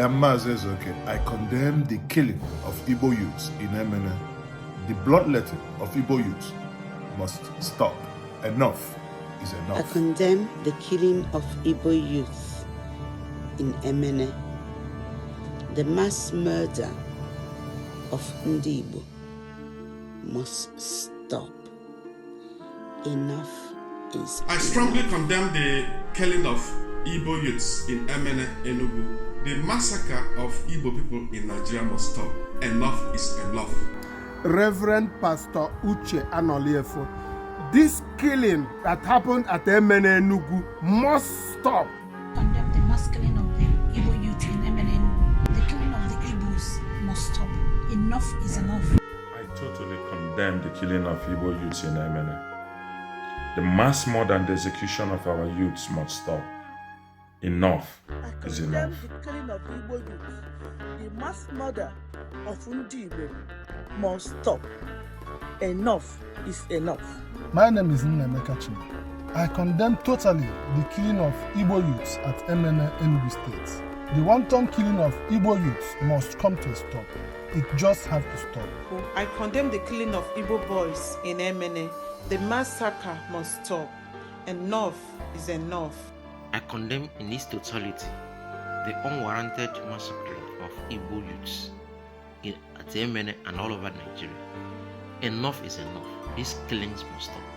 says, okay, I condemn the killing of Igbo youths in Emene. The bloodletting of Igbo youths must stop. Enough is enough. I condemn the killing of Igbo youths in Emene. The mass murder of Igbo must stop. Enough is I strongly condemn the killing of Igbo youths in Emene, Enugu. The massacre of Igbo people in Nigeria must stop. Enough is enough. Reverend Pastor Uche Anoliefo, this killing that happened at Emene, Enugu must stop. Condemn the mass killing of the Igbo youth in Emene, Enugu. The killing of the Igbos must stop. Enough is enough. I totally condemn the killing of Igbo youths in Emene. The mass murder and the execution of our youths must stop. Enough is enough. The killing of Igbo youth, the mass murder of Igbo must stop. Enough is enough. My name is Njenje. I condemn totally the killing of Igbo youths at Emene, Enugu State. The wanton killing of Igbo youths must come to a stop. It just has to stop. I condemn the killing of Igbo boys in Emene. The massacre must stop. Enough is enough. I condemn in its totality the unwarranted massacre of Igbo youths at Emene and all over Nigeria. Enough is enough. These killings must stop.